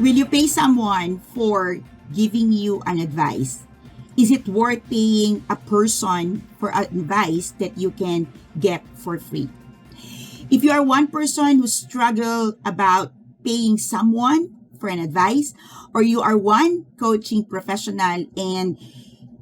Will you pay someone for giving you an advice? Is it worth paying a person for advice that you can get for free? If you are one person who struggle about paying someone for an advice, or you are one coaching professional and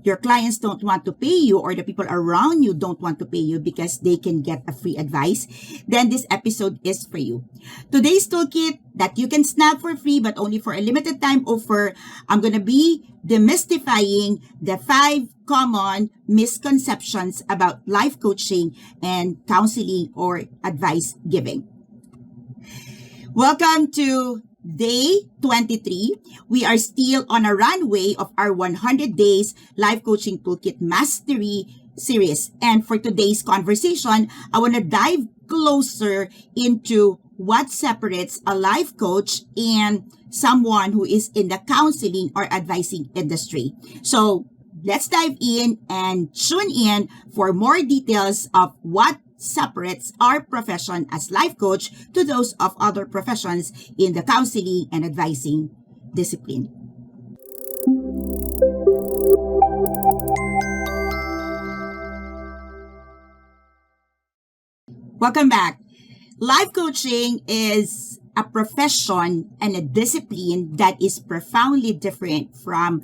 your clients don't want to pay you, or the people around you don't want to pay you because they can get a free advice, then this episode is for you. Today's toolkit that you can snag for free but only for a limited time offer, I'm going to be demystifying the 5 common misconceptions about life coaching and counseling or advice giving. Welcome to Day 23. We are still on a runway of our 100 Days Life Coaching Toolkit Mastery series. And for today's conversation, I want to dive closer into what separates a life coach and someone who is in the counseling or advising industry. So let's dive in and tune in for more details of what separates our profession as life coach to those of other professions in the counseling and advising discipline. Welcome back. Life coaching is a profession and a discipline that is profoundly different from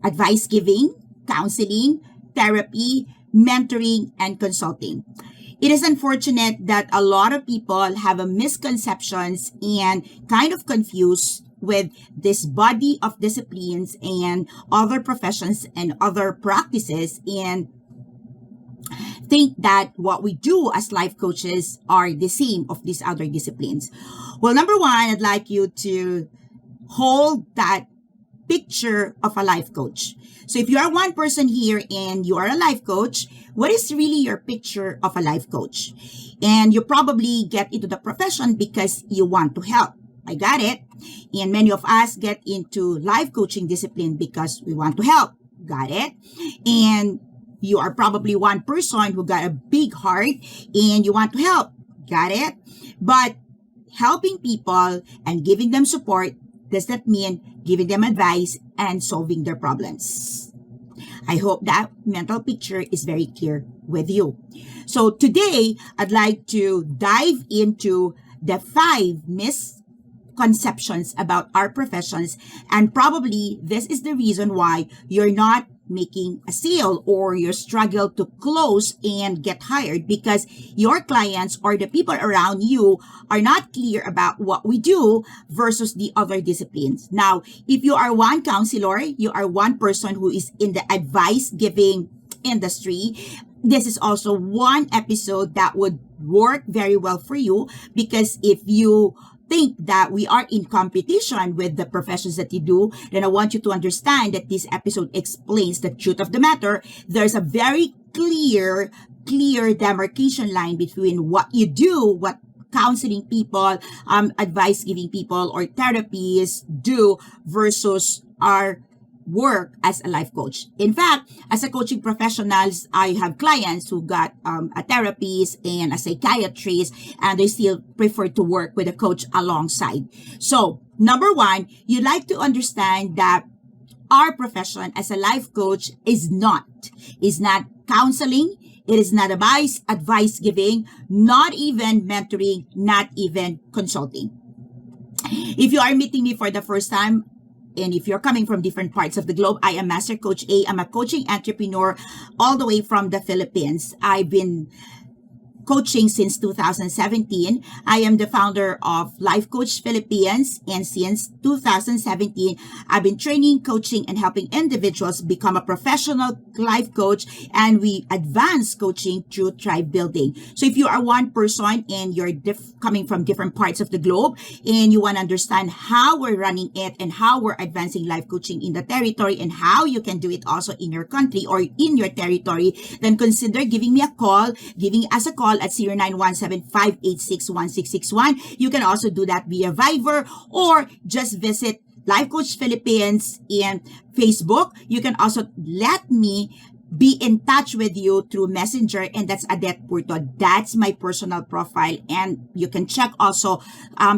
advice giving, counseling, therapy, mentoring, and consulting. It is unfortunate that a lot of people have a misconceptions and kind of confused with this body of disciplines and other professions and other practices and think that what we do as life coaches are the same of these other disciplines. Well, number one, I'd like you to hold that picture of a life coach. So if you are one person here and you are a life coach, what is really your picture of a life coach? And you probably get into the profession because you want to help. I got it. And many of us get into life coaching discipline because we want to help. Got it. And you are probably one person who got a big heart and you want to help. Got it. But helping people and giving them support does not mean giving them advice and solving their problems. I hope that mental picture is very clear with you. So today, I'd like to dive into the 5 misconceptions about our professions, and probably this is the reason why you're not making a sale or you struggle to close and get hired because your clients or the people around you are not clear about what we do versus the other disciplines. Now, if you are one counselor, you are one person who is in the advice giving industry, this is also one episode that would work very well for you because if you think that we are in competition with the professions that you do, then I want you to understand that this episode explains the truth of the matter. There's a very clear demarcation line between what you do, what counseling people, advice giving people, or therapists do versus our work as a life coach. In fact, as a coaching professionals, I have clients who got a therapist and a psychiatrist, and they still prefer to work with a coach alongside. So, number one, you like to understand that our profession as a life coach is not counseling. It is not advice giving, not even mentoring, not even consulting. If you are meeting me for the first time, and if you're coming from different parts of the globe, I am Master Coach A. I'm a coaching entrepreneur all the way from the Philippines. I've been coaching since 2017. I am the founder of Life Coach Philippines, and since 2017, I've been training, coaching, and helping individuals become a professional life coach, and we advance coaching through tribe building. So if you are one person and you're coming from different parts of the globe and you want to understand how we're running it and how we're advancing life coaching in the territory and how you can do it also in your country or in your territory, then consider giving us a call at 0917-586-1661. You can also do that via Viber or just visit Life Coach Philippines in Facebook. You can also let me be in touch with you through Messenger, and that's Adette Purto. That's my personal profile, and you can check also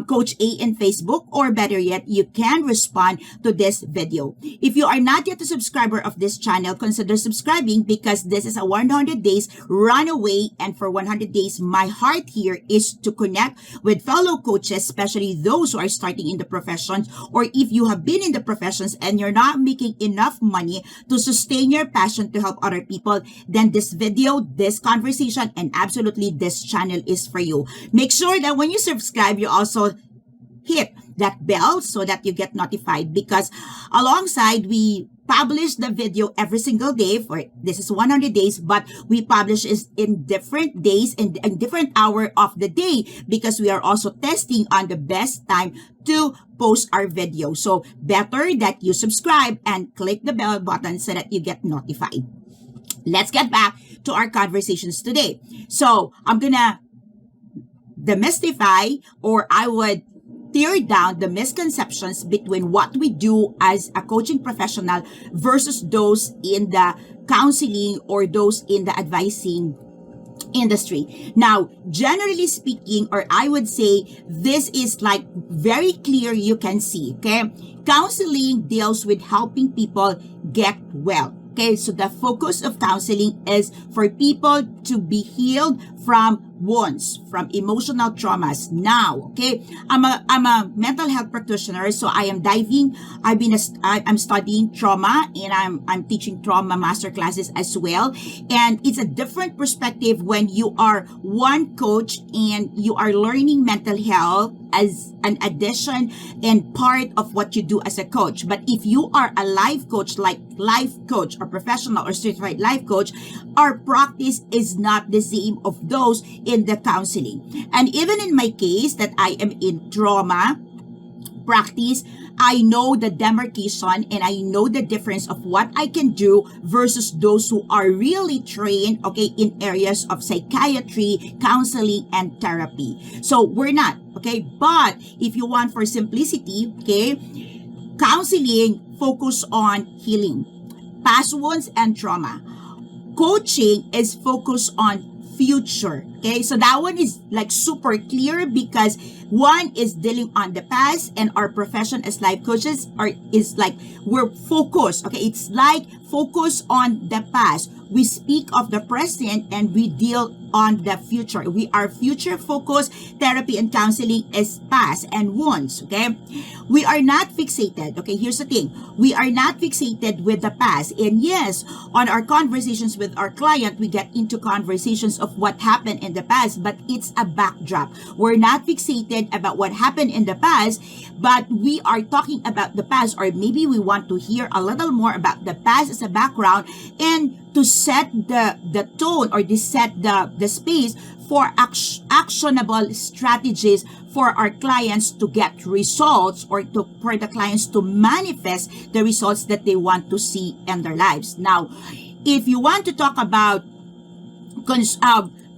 Coach A in Facebook, or better yet, you can respond to this video. If you are not yet a subscriber of this channel, consider subscribing, because this is a 100 days runaway, and for 100 days, my heart here is to connect with fellow coaches, especially those who are starting in the professions, or if you have been in the professions and you're not making enough money to sustain your passion to help other people, then this video, this conversation, and absolutely this channel is for you. Make sure that when you subscribe, you also hit that bell so that you get notified, because alongside we publish the video every single day. For this is 100 days, but we publish is in different days and in different hour of the day, because we are also testing on the best time to post our video. So better that you subscribe and click the bell button so that you get notified. Let's get back to our conversations today. So I'm gonna demystify, or I would tear down the misconceptions between what we do as a coaching professional versus those in the counseling or those in the advising industry. Now, generally speaking, or I would say this is like very clear, you can see, okay? Counseling deals with helping people get well. Okay, so the focus of counseling is for people to be healed from wounds, from emotional traumas. Now, okay, I'm a mental health practitioner, so I'm studying trauma, and I'm teaching trauma master classes as well. And it's a different perspective when you are one coach and you are learning mental health as an addition and part of what you do as a coach. But if you are a life coach, like life coach or professional or certified life coach, our practice is not the same of those in the counseling. And even in my case that I am in trauma practice, I know the demarcation and I know the difference of what I can do versus those who are really trained, okay, in areas of psychiatry, counseling, and therapy. So we're not, okay? But if you want for simplicity, okay, counseling focus on healing, past wounds, and trauma. Coaching is focused on future. Okay, so that one is like super clear, because one is dealing on the past, and our profession as life coaches is like we're focused. Okay, it's like focus on the past. We speak of the present and we deal on the future. We are future focused. Therapy and counseling is past and wounds. Okay, we are not fixated. Okay, here's the thing: we are not fixated with the past. And yes, on our conversations with our client, we get into conversations of what happened in the past, but it's a backdrop. We're not fixated about what happened in the past, but we are talking about the past, or maybe we want to hear a little more about the past as a background, and to set the tone, or to set the space for actionable strategies for our clients to get results, or for the clients to manifest the results that they want to see in their lives. Now, if you want to talk about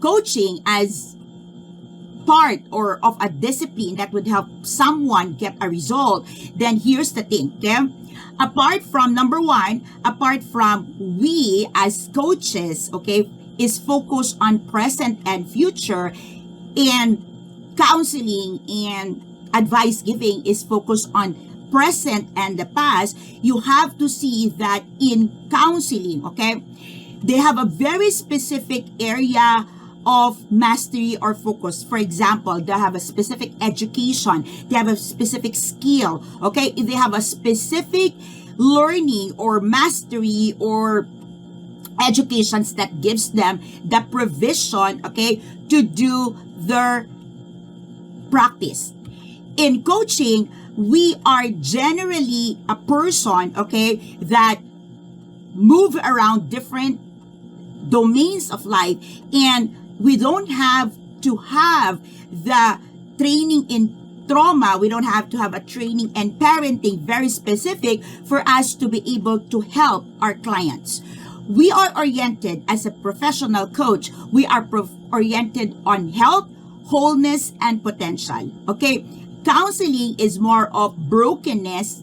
coaching as part or of a discipline that would help someone get a result, then here's the thing, okay? Apart from we as coaches, okay, is focused on present and future, and counseling and advice giving is focused on present and the past. You have to see that in counseling, okay, they have a very specific area of mastery or focus. For example, they have a specific education, they have a specific skill, okay? They have a specific learning or mastery or educations that gives them the provision, okay, to do their practice. In coaching, we are generally a person, okay, that move around different domains of life, and we don't have to have the training in trauma. We don't have to have a training in parenting, very specific, for us to be able to help our clients. We are oriented as a professional coach. We are oriented on health, wholeness, and potential. Okay, counseling is more of brokenness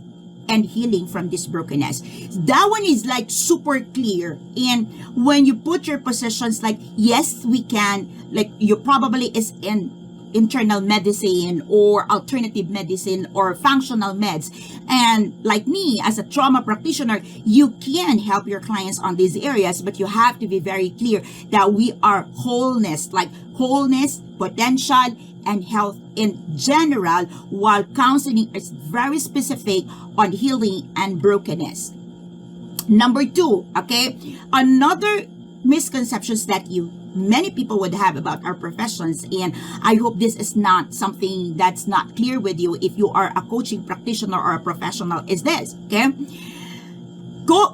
and healing from this brokenness. That one is like super clear. And when you put your positions like, yes, we can, like you probably is in internal medicine or alternative medicine or functional meds. And like me, as a trauma practitioner, you can help your clients on these areas, but you have to be very clear that we are wholeness, like wholeness, potential, and health in general, while counseling is very specific on healing and brokenness. Number 2, okay, another misconceptions that many people would have about our professions, and I hope this is not something that's not clear with you if you are a coaching practitioner or a professional, is this, okay?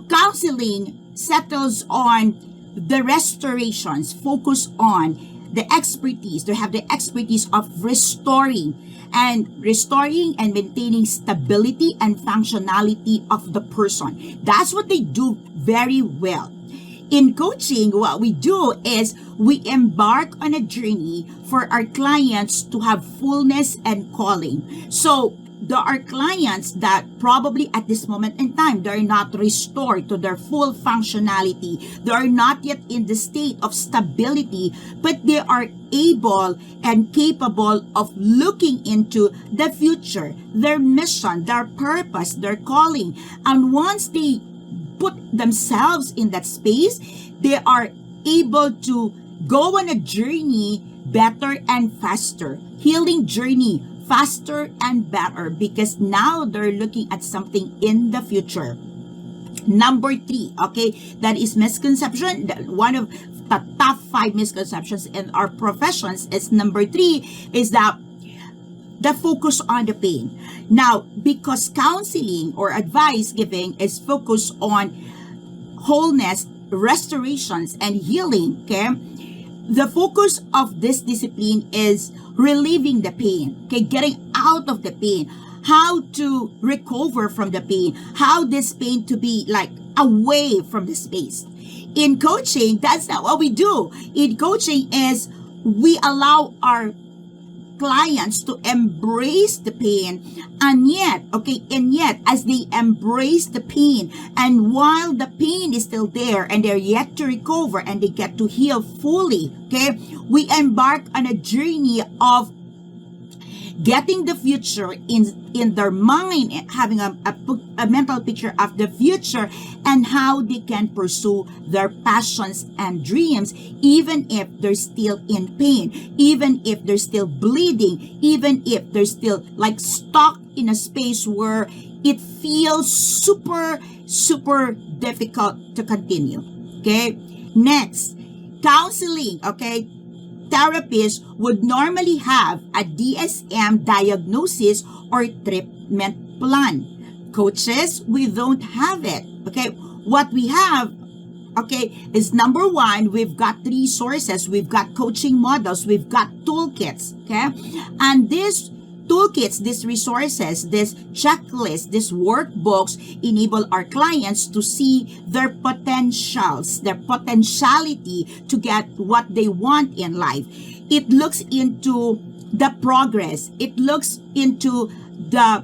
Counseling settles on the restorations, focus on the expertise. They have the expertise of restoring and maintaining stability and functionality of the person. That's what they do very well. In coaching, what we do is we embark on a journey for our clients to have fullness and calling. So there are clients that probably at this moment in time, they're not restored to their full functionality. They are not yet in the state of stability, but they are able and capable of looking into the future, their mission, their purpose, their calling. And once they put themselves in that space, they are able to go on a journey better and faster, healing journey faster and better, because now they're looking at something in the future. Number 3, okay, that is misconception. One of the top 5 misconceptions in our professions is number 3 is that the focus on the pain. Now, because counseling or advice giving is focused on wholeness, restorations, and healing, okay, the focus of this discipline is relieving the pain, okay, getting out of the pain, how to recover from the pain, how this pain to be like away from the space. In coaching, that's not what we do. In coaching is we allow our clients to embrace the pain, and yet as they embrace the pain, and while the pain is still there and they're yet to recover and they get to heal fully, okay, we embark on a journey of getting the future in their mind, having a mental picture of the future and how they can pursue their passions and dreams, even if they're still in pain, even if they're still bleeding, even if they're still like stuck in a space where it feels super, super difficult to continue. Okay. Next, counseling. Okay. Therapists would normally have a DSM diagnosis or treatment plan. Coaches, we don't have it. Okay, what we have, okay, is number 1, we've got resources, we've got coaching models, we've got toolkits, okay, and these toolkits, these resources, this checklist, these workbooks enable our clients to see their potentials, their potentiality to get what they want in life. It looks into the progress. It looks into the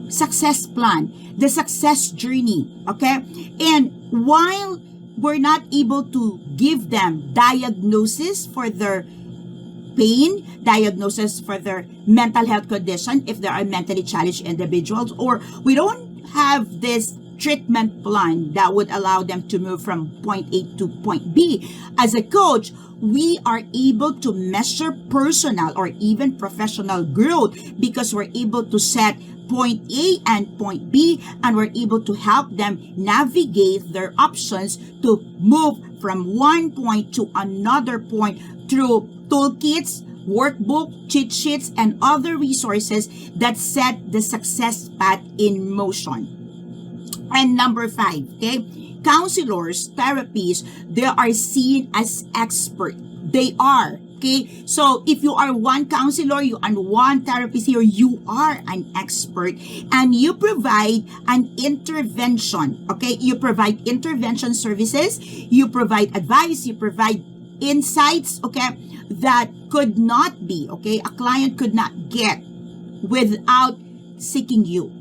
success plan, the success journey, okay? And while we're not able to give them diagnosis for their pain, diagnosis for their mental health condition if they are mentally challenged individuals, or we don't have this treatment plan that would allow them to move from point A to point B. As a coach, we are able to measure personal or even professional growth because we're able to set point A and point B, and we're able to help them navigate their options to move from one point to another point through toolkits, workbook, cheat sheets, and other resources that set the success path in motion. And number 5, okay, counselors, therapists, they are seen as expert. They are, okay? So if you are one counselor, and one therapist here, you are an expert, and you provide an intervention, okay? You provide intervention services, you provide advice, you provide insights, okay, that could not be, okay, a client could not get without seeking you.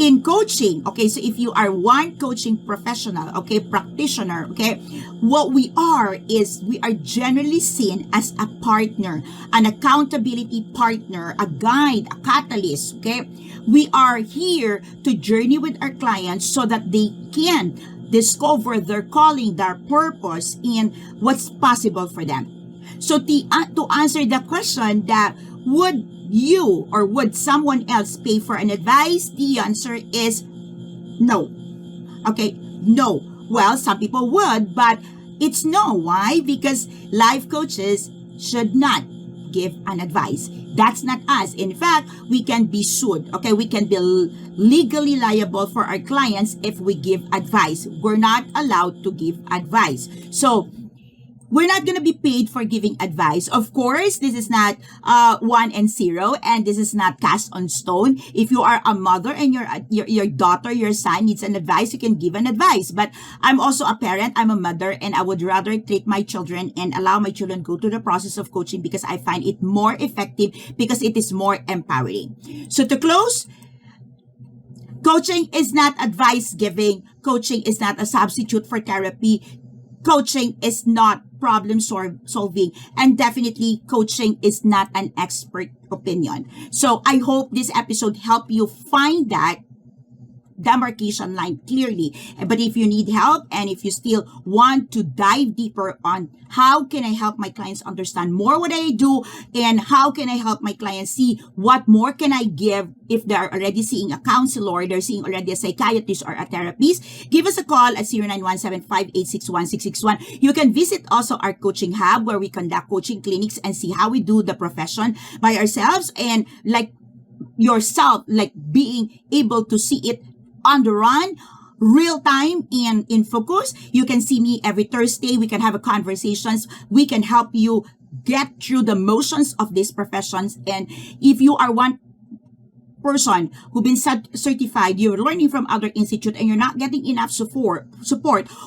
in coaching, okay, so if you are one coaching professional, okay, practitioner, okay, what we are is we are generally seen as a partner, an accountability partner, a guide, a catalyst, okay? We are here to journey with our clients so that they can discover their calling, their purpose, and what's possible for them. So to answer the question that would you or would someone else pay for an advice, the answer is no. Okay, no. Well, some people would, but it's no. Why? Because life coaches should not give an advice. That's not us. In fact, we can be sued. Okay, we can be legally liable for our clients if we give advice. We're not allowed to give advice. So we're not going to be paid for giving advice. Of course, this is not 1 and 0, and this is not cast on stone. If you are a mother and your daughter, your son needs an advice, you can give an advice. But I'm also a parent, I'm a mother, and I would rather take my children and allow my children go through the process of coaching because I find it more effective, because it is more empowering. So to close, coaching is not advice giving. Coaching is not a substitute for therapy. Coaching is not problem solving, and definitely coaching is not an expert opinion. So I hope this episode helped you find that demarcation line clearly. But if you need help and if you still want to dive deeper on how can I help my clients understand more what I do, and how can I help my clients see what more can I give if they're already seeing a counselor, they're seeing already a psychiatrist or a therapist, give us a call at 0917-586-1661. You can visit also our coaching hub where we conduct coaching clinics and see how we do the profession by ourselves, and like yourself, like being able to see it on the run, real time and in focus. You can see me every Thursday. We can have a conversations. We can help you get through the motions of these professions. And if you are one person who've been certified, you're learning from other institute and you're not getting enough support,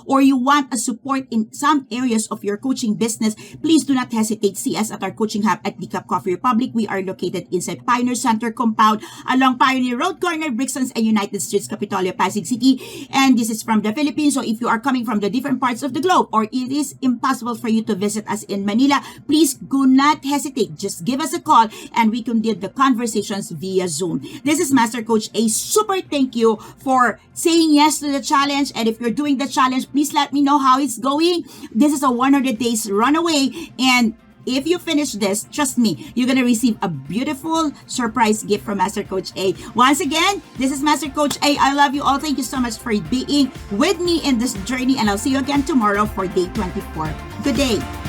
or you want a support in some areas of your coaching business, please do not hesitate. See us at our coaching hub at Decaf Coffee Republic. We are located inside Pioneer Center compound along Pioneer Road, corner Brixtons and United Streets, Capitolio, Pasig City. And this is from the Philippines. So if you are coming from the different parts of the globe, or it is impossible for you to visit us in Manila, please do not hesitate. Just give us a call and we can do the conversations via Zoom. This is Master Coach A. Super thank you for saying yes to the challenge. And if you're doing the challenge, please let me know how it's going. This is a 100 days runaway. And if you finish this, trust me, you're going to receive a beautiful surprise gift from Master Coach A. Once again, this is Master Coach A. I love you all. Thank you so much for being with me in this journey. And I'll see you again tomorrow for day 24. Good day.